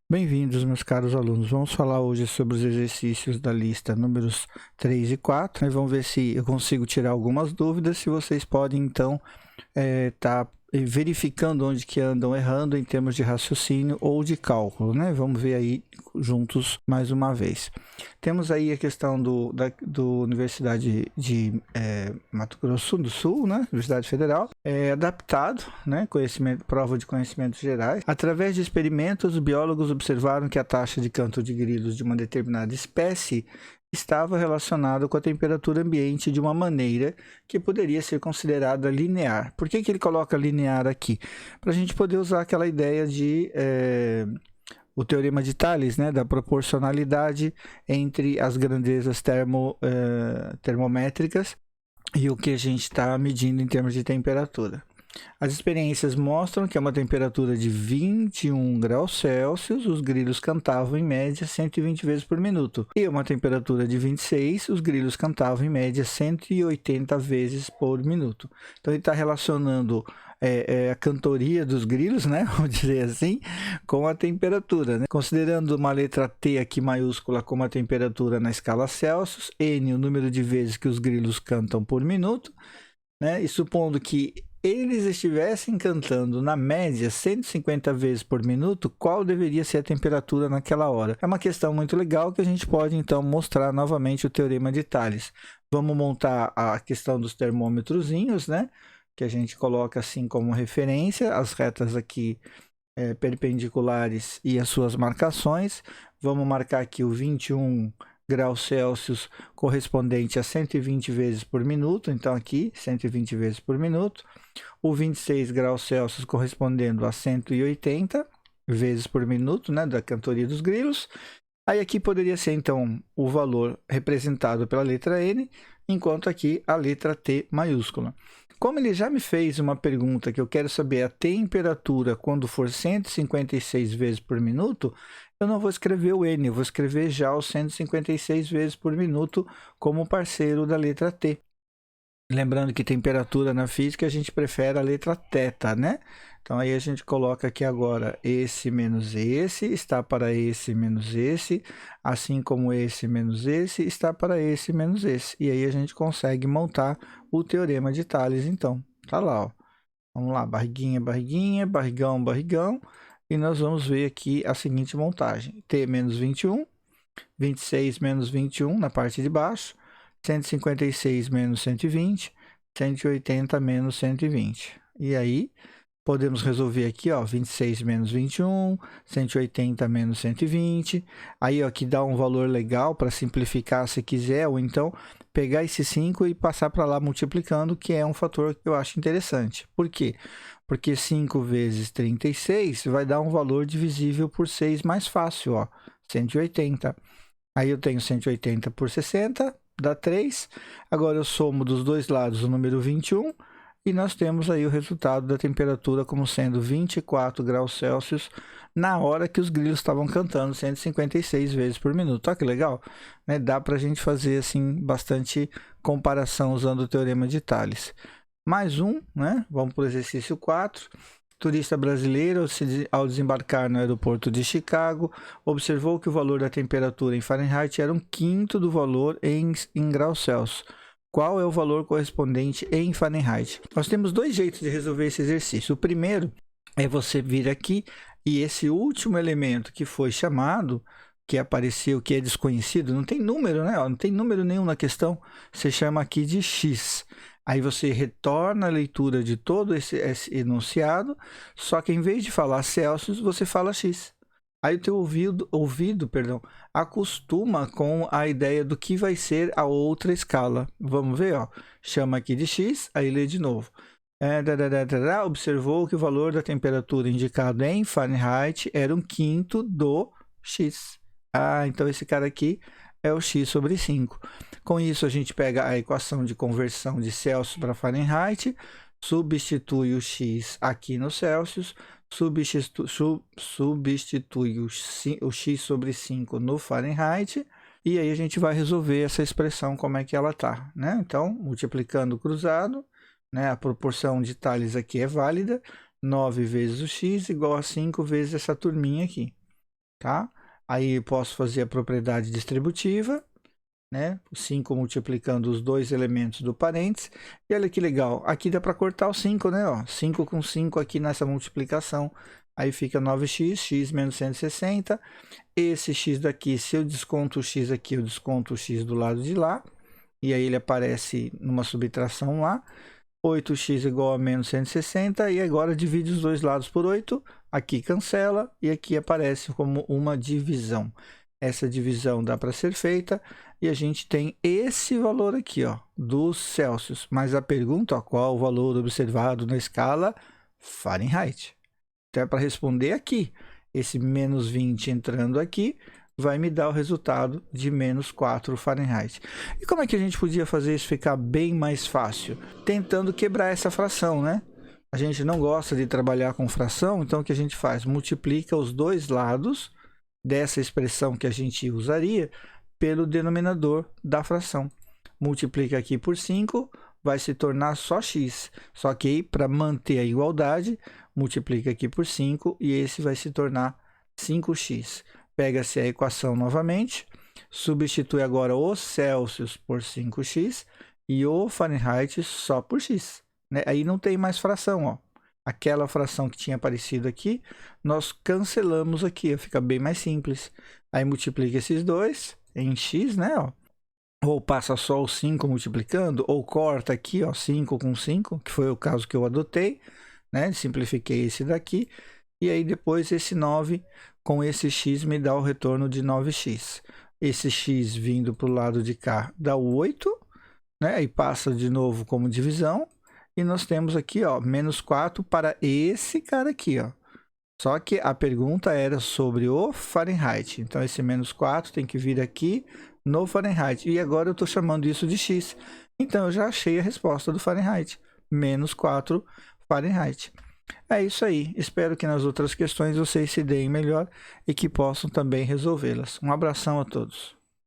Bem-vindos, meus caros alunos. Vamos falar hoje sobre os exercícios da lista números 3 e 4. Vamos ver se eu consigo tirar algumas dúvidas, se vocês podem, então, estar verificando onde que andam errando em termos de raciocínio ou de cálculo, né? Vamos ver aí juntos mais uma vez. Temos aí a questão do Universidade de Mato Grosso do Sul, né? Universidade Federal, adaptado, né? Prova de conhecimentos gerais. Através de experimentos, os biólogos observaram que a taxa de canto de grilos de uma determinada espécie estava relacionado com a temperatura ambiente de uma maneira que poderia ser considerada linear. Por que ele coloca linear aqui? Para a gente poder usar aquela ideia de o teorema de Thales, né, da proporcionalidade entre as grandezas termométricas e o que a gente está medindo em termos de temperatura. As experiências mostram que a uma temperatura de 21 graus Celsius, os grilos cantavam em média 120 vezes por minuto. E a uma temperatura de 26, os grilos cantavam em média 180 vezes por minuto. Então ele está relacionando a cantoria dos grilos, né, vamos dizer assim, com a temperatura, né? Considerando uma letra T aqui maiúscula como a temperatura na escala Celsius, N o número de vezes que os grilos cantam por minuto, né? E supondo que eles estivessem cantando na média 150 vezes por minuto, qual deveria ser a temperatura naquela hora? É uma questão muito legal que a gente pode então mostrar novamente o teorema de Thales. Vamos montar a questão dos termômetrozinhos, né? Que a gente coloca assim como referência, as retas aqui perpendiculares e as suas marcações. Vamos marcar aqui o 21 graus Celsius correspondente a 120 vezes por minuto, então aqui 120 vezes por minuto. O 26 graus Celsius correspondendo a 180 vezes por minuto, né, da cantoria dos grilos. Aí aqui poderia ser então o valor representado pela letra N, enquanto aqui a letra T maiúscula. Como ele já me fez uma pergunta que eu quero saber a temperatura quando for 156 vezes por minuto, eu não vou escrever o N, eu vou escrever já os 156 vezes por minuto como parceiro da letra T. Lembrando que temperatura na física a gente prefere a letra θ, né? Então aí a gente coloca aqui agora esse menos esse está para esse menos esse, assim como esse menos esse está para esse menos esse. E aí a gente consegue montar o teorema de Thales, então. Tá lá, ó. Vamos lá, barriguinha, barriguinha, barrigão, barrigão. E nós vamos ver aqui a seguinte montagem. T menos 21, 26 menos 21 na parte de baixo, 156 menos 120, 180 menos 120. E aí, podemos resolver aqui, ó, 26 menos 21, 180 menos 120. Aí, ó, aqui dá um valor legal para simplificar se quiser, ou então pegar esse 5 e passar para lá multiplicando, que é um fator que eu acho interessante. Por quê? Porque 5 vezes 36 vai dar um valor divisível por 6 mais fácil, ó, 180. Aí eu tenho 180 por 60, dá 3. Agora eu somo dos dois lados o número 21 e nós temos aí o resultado da temperatura como sendo 24 graus Celsius na hora que os grilos estavam cantando 156 vezes por minuto. Olha que legal, né? Dá para a gente fazer assim bastante comparação usando o teorema de Thales. Mais um, né? Vamos para o exercício 4. Turista brasileiro, ao desembarcar no aeroporto de Chicago, observou que o valor da temperatura em Fahrenheit era um quinto do valor em graus Celsius. Qual é o valor correspondente em Fahrenheit? Nós temos dois jeitos de resolver esse exercício. O primeiro é você vir aqui e esse último elemento que foi chamado, que apareceu, que é desconhecido, não tem número, né? Não tem número nenhum na questão, você chama aqui de x. Aí você retorna a leitura de todo esse enunciado, só que em vez de falar Celsius, você fala X. Aí o teu ouvido, acostuma com a ideia do que vai ser a outra escala. Vamos ver, ó. Chama aqui de X, aí lê de novo. Observou que o valor da temperatura indicado em Fahrenheit era um quinto do X. Ah, então esse cara aqui é o x sobre 5. Com isso, a gente pega a equação de conversão de Celsius para Fahrenheit, substitui o x aqui no Celsius, substitui o x sobre 5 no Fahrenheit, e aí a gente vai resolver essa expressão, como é que ela está, né? Então, multiplicando o cruzado, né? A proporção de Thales aqui é válida, 9 vezes o x igual a 5 vezes essa turminha aqui. tá? Aí eu posso fazer a propriedade distributiva, né? 5 multiplicando os dois elementos do parênteses. E olha que legal, aqui dá para cortar o 5, né? Ó, 5 com 5 aqui nessa multiplicação. Aí fica 9x, x menos 160. Esse x daqui, se eu desconto o x aqui, eu desconto o x do lado de lá. E aí ele aparece numa subtração lá. 8x igual a menos 160. E agora divide os dois lados por 8. Aqui cancela e aqui aparece como uma divisão. Essa divisão dá para ser feita e a gente tem esse valor aqui, ó, dos Celsius. Mas a pergunta, ó, qual o valor observado na escala Fahrenheit? Então é para responder aqui. Esse menos 20 entrando aqui vai me dar o resultado de menos 4 Fahrenheit. E como é que a gente podia fazer isso ficar bem mais fácil? Tentando quebrar essa fração, né? A gente não gosta de trabalhar com fração, então o que a gente faz? Multiplica os dois lados dessa expressão que a gente usaria pelo denominador da fração. Multiplica aqui por 5, vai se tornar só x. Só que aí, para manter a igualdade, multiplica aqui por 5 e esse vai se tornar 5x. Pega-se a equação novamente, substitui agora o Celsius por 5x e o Fahrenheit só por x. Né? Aí não tem mais fração, ó. Aquela fração que tinha aparecido aqui, nós cancelamos aqui, ó, fica bem mais simples. Aí multiplica esses dois em x, né? Ó. Ou passa só o 5 multiplicando, ou corta aqui, ó, 5 com 5, que foi o caso que eu adotei, né? Simplifiquei esse daqui, e aí depois esse 9 com esse x me dá o retorno de 9x. Esse x vindo para o lado de cá dá o 8, né? E passa de novo como divisão. E nós temos aqui, ó, menos 4 para esse cara aqui, ó. Só que a pergunta era sobre o Fahrenheit. Então, esse menos 4 tem que vir aqui no Fahrenheit. E agora eu estou chamando isso de x. Então, eu já achei a resposta do Fahrenheit. Menos 4 Fahrenheit. É isso aí. Espero que nas outras questões vocês se deem melhor e que possam também resolvê-las. Um abração a todos.